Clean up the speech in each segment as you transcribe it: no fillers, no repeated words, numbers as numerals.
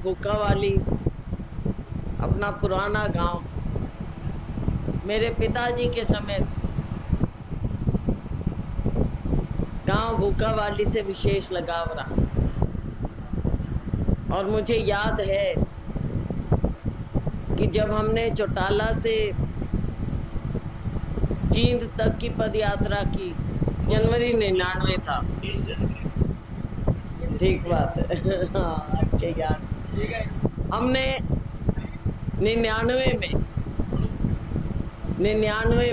गुक्कावाली अपना पुराना गांव मेरे पिताजी के समय से गांव गुक्कावाली से विशेष लगाव रहा। और मुझे याद है कि जब हमने चौटाला से जींद तक की पद यात्रा की, जनवरी 99 था। ठीक बात है। हाँ, के याद हमने 99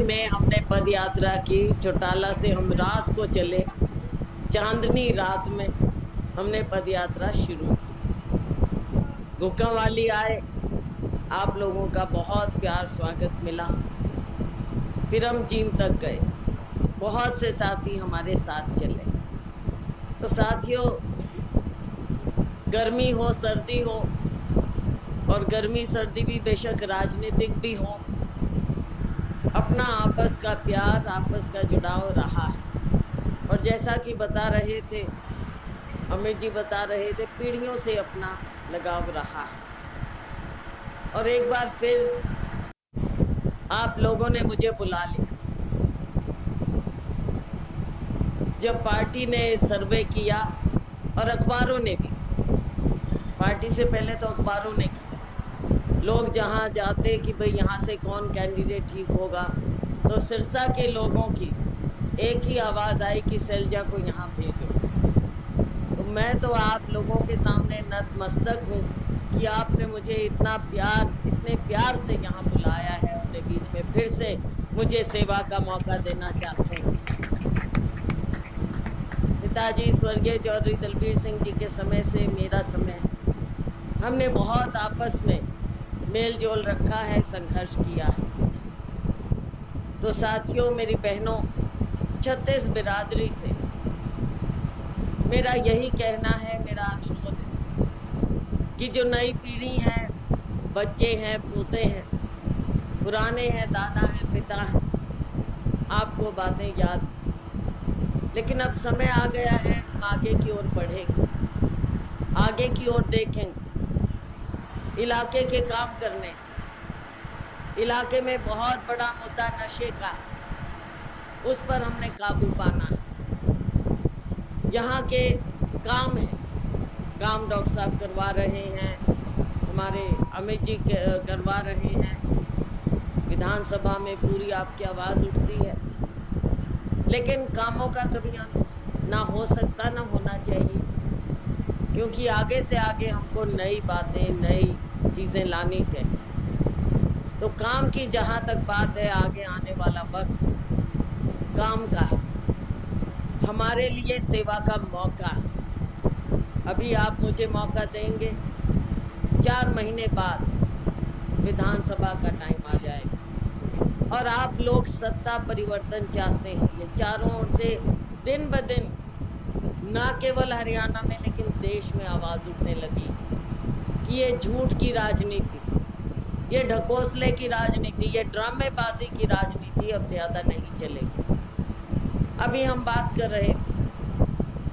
में हमने पद यात्रा की। चौटाला से हम रात को चले, चांदनी रात में हमने पद यात्रा शुरू की। गुक्कावाली आए, आप लोगों का बहुत प्यार स्वागत मिला। फिर हम जींद तक गए, बहुत से साथी हमारे साथ चले। तो साथियों, गर्मी हो सर्दी हो, और गर्मी सर्दी भी बेशक राजनीतिक भी हो, अपना आपस का प्यार, आपस का जुड़ाव रहा है। और जैसा कि बता रहे थे अमित जी, बता रहे थे, पीढ़ियों से अपना लगाव रहा है। और एक बार फिर आप लोगों ने मुझे बुला लिया जब पार्टी ने सर्वे किया, और अखबारों ने भी। पार्टी से पहले तो अखबारों ने किया। लोग जहां जाते कि भाई यहाँ से कौन कैंडिडेट ठीक होगा, तो सिरसा के लोगों की एक ही आवाज़ आई कि शैलजा को यहाँ भेजो। तो मैं तो आप लोगों के सामने नतमस्तक हूँ कि आपने मुझे इतने प्यार से यहाँ बुलाया है अपने बीच में। फिर से मुझे सेवा का मौका देना चाहते हैं। पिताजी स्वर्गीय चौधरी दलबीर सिंह जी के समय से मेरा समय, हमने बहुत आपस में मेल जोल रखा है, संघर्ष किया है। तो साथियों, मेरी बहनों, 36 बिरादरी से मेरा यही कहना है, मेरा अनुरोध है कि जो नई पीढ़ी है, बच्चे हैं, पोते हैं, पुराने हैं, दादा हैं, पिता हैं, आपको बातें याद, लेकिन अब समय आ गया है, हम आगे की ओर बढ़ेंगे, आगे की ओर देखेंगे, इलाके के काम करने। इलाके में बहुत बड़ा मुद्दा नशे का है, उस पर हमने काबू पाना है। यहाँ के काम है, काम डॉक्टर साहब करवा रहे हैं, हमारे अमित जी करवा रहे हैं। विधानसभा में पूरी आपकी आवाज़ उठती है, लेकिन कामों का कभी अंत ना हो सकता, ना होना चाहिए, क्योंकि आगे से आगे हमको नई बातें, नई चीज़ें लानी चाहिए। तो काम की जहाँ तक बात है, आगे आने वाला वक्त काम का है, हमारे लिए सेवा का मौका है। अभी आप मुझे मौका देंगे, 4 महीने बाद विधानसभा का टाइम आ जाएगा, और आप लोग सत्ता परिवर्तन चाहते हैं। ये चारों ओर से दिन ब दिन ना केवल हरियाणा में लेकिन देश में आवाज़ उठने लगी कि ये झूठ की राजनीति, ये ढकोसले की राजनीति, ये ड्रामेबाजी की राजनीति अब ज़्यादा नहीं चलेगी। अभी हम बात कर रहे थे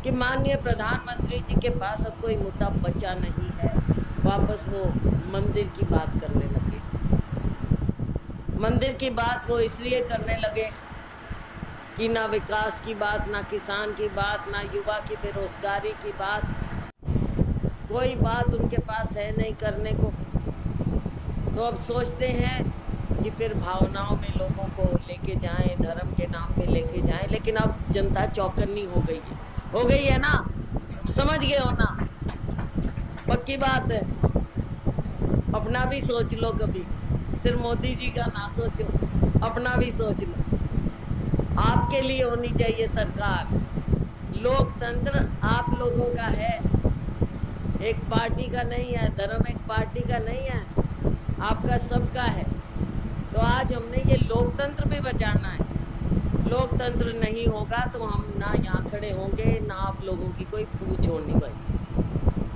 कि माननीय प्रधानमंत्री जी के पास अब कोई मुद्दा बचा नहीं है, वापस वो मंदिर की बात करने लगे। मंदिर की बात वो इसलिए करने लगे कि ना विकास की बात, ना किसान की बात, ना युवा की बेरोजगारी की बात, कोई बात उनके पास है नहीं करने को। तो अब सोचते हैं कि फिर भावनाओं में लोगों को लेके जाएं, धर्म के नाम पे लेके जाएं, लेकिन अब जनता चौकन्नी हो गई है ना, समझ गए हो ना, पक्की बात है। अपना भी सोच लो, कभी सिर्फ मोदी जी का ना सोचो, अपना भी सोच लो। आपके लिए होनी चाहिए सरकार। लोकतंत्र आप लोगों का है, एक पार्टी का नहीं है, धर्म एक पार्टी का नहीं है, आपका सबका है। तो आज हमने ये लोकतंत्र भी बचाना है। लोकतंत्र नहीं होगा तो हम ना यहाँ खड़े होंगे, ना आप लोगों की कोई पूछ होनी। भाई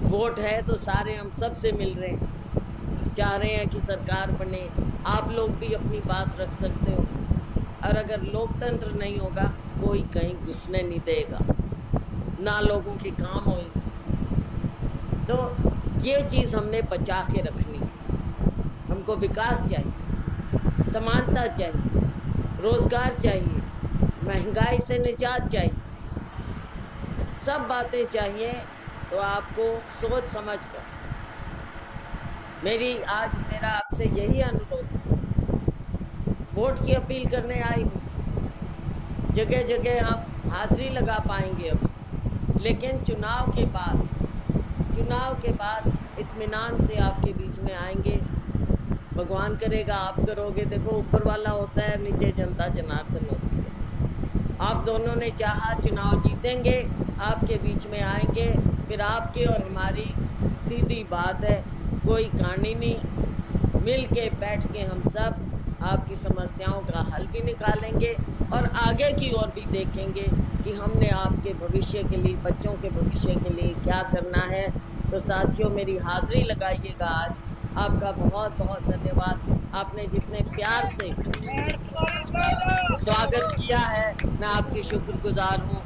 वोट है तो सारे हम सब से मिल रहे हैं, चाह रहे हैं कि सरकार बने, आप लोग भी अपनी बात रख सकते हो। और अगर लोकतंत्र नहीं होगा, कोई कहीं घुसने नहीं देगा, ना लोगों के काम होंगे। तो ये चीज़ हमने बचा के रखनी है। हमको विकास चाहिए, समानता चाहिए, रोज़गार चाहिए, महंगाई से निजात चाहिए, सब बातें चाहिए। तो आपको सोच समझ कर मेरा आपसे यही अनुरोध है। वोट की अपील करने आई हूँ, जगह जगह हम हाजिरी लगा पाएंगे अभी, लेकिन चुनाव के बाद इत्मीनान से आपके बीच में आएंगे। भगवान करेगा आप करोगे। देखो, ऊपर वाला होता है, नीचे जनता जनार्दन होती है। आप दोनों ने चाहा, चुनाव जीतेंगे, आपके बीच में आएंगे, फिर आपकी और हमारी सीधी बात है, कोई कहानी नहीं। मिल के बैठ के हम सब आपकी समस्याओं का हल भी निकालेंगे और आगे की ओर भी देखेंगे कि हमने आपके भविष्य के लिए, बच्चों के भविष्य के लिए क्या करना है। तो साथियों, मेरी हाजिरी लगाइएगा आज। आपका बहुत बहुत धन्यवाद। आपने जितने प्यार से स्वागत किया है, मैं आपकी शुक्रगुजार हूँ।